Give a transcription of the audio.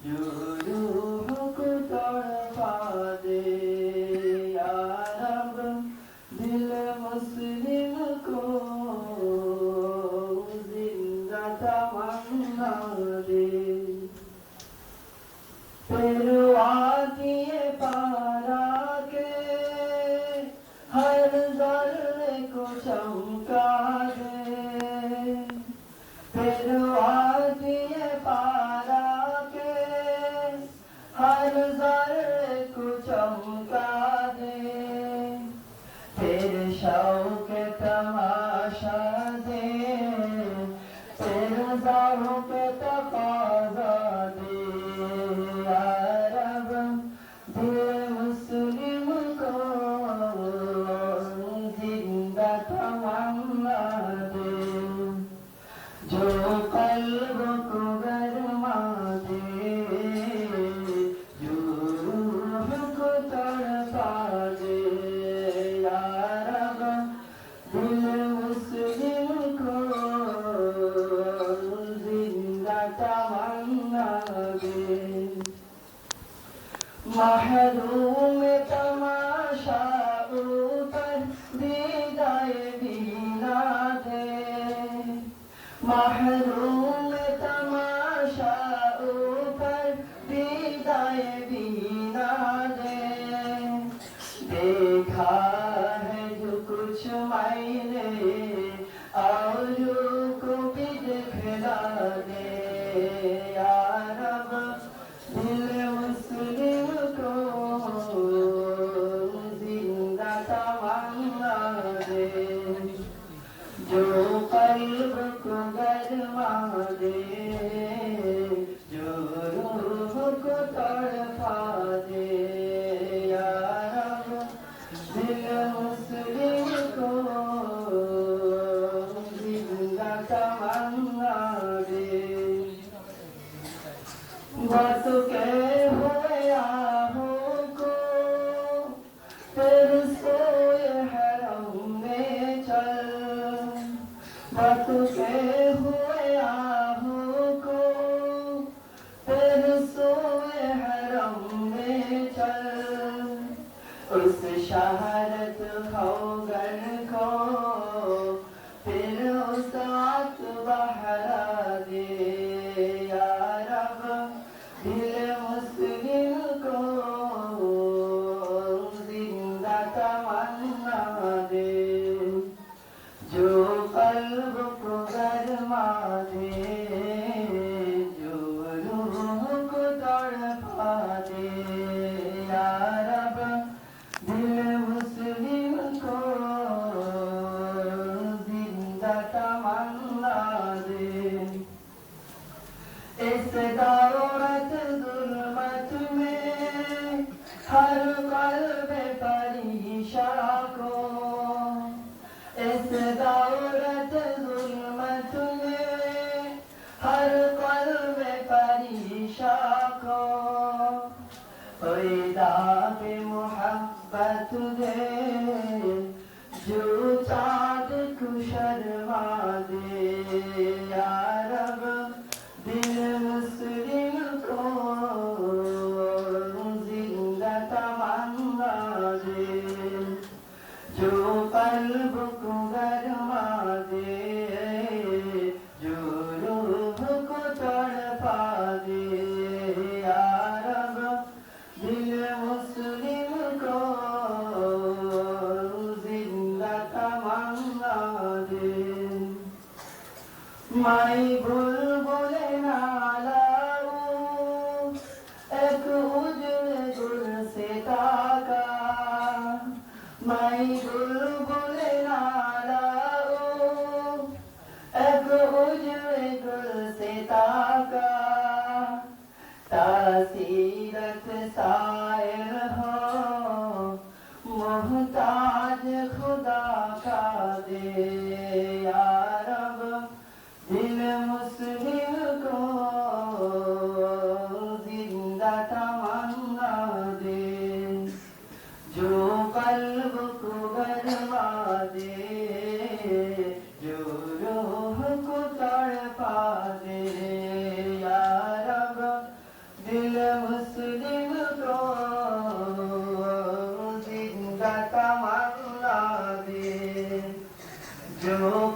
जो रूह को तड़पा दे या रब दिल मुस्लिम को जिंदा तमन्ना दे परवा किए पारा के हर जर्रे को चमका दे परवा किए पारा के हर जर्रे को चमका दे तेरे शौक तमाशा दे तेरे ज़ौक़ तक़ाज़ा दे या रब दिल मुस्लिम को जिंदा तमन्ना दे जो क़ल्ब को गरमा दे जो रूह को तड़पा दे या रब दिल मुस्लिम को जिंदा तमन्ना दे महरूम तमाशा ऊपर दीदाए बीना दे महरूम तमाशा ऊपर दीदाए बीना दे देखा है जो कुछ मैंने और को भी दिखला दे या रब दिल मुस्लिम को जिंदा तमन्ना दे जो क़ल्ब को गरमा दे जो रूह को तड़पा दे या रब दिल मुस्लिम को जिंदा तमन्ना दे बात के हुए आहों को फिर सोए हरम में चल बात के हुए आहों को फिर सोए हरम में चल उस शहारत खौगन को फिर उस आत बहरा दे या रब दिल मुस्लिम को जिंदा तमन्ना दे जो क़ल्ब को गरमा दे जो रूह को तड़पा दे या रब दिल मुस्लिम को जिंदा तमन्ना दे इस दौलत ज़ुल्मत में हर क़ल्ब परीशा को इस दौलत ज़ुल्मत में हर क़ल्ब परीशा को कोई दाग़ मोहब्बत दे जो चाँद को शर्मा दे या रब दिल मुस्लिम को जिंदा तमन्ना दे जो क़ल्ब को गरमा दे जो रूह को तड़पा दे या रब दिल मुस्लिम को जिंदा तमन्ना दे माई बुलबुले नालाऊ एक उजड़े गुल से ताका माई बुलबुले नालाऊ एक उजड़े गुल से ताका तासीरत सायर हो मोहताज खुदा का दे या रब दिल मुस्लिम को जिंदा तमन्ना दे जो क़ल्ब को गरमा दे जो रूह को तड़पा दे या जो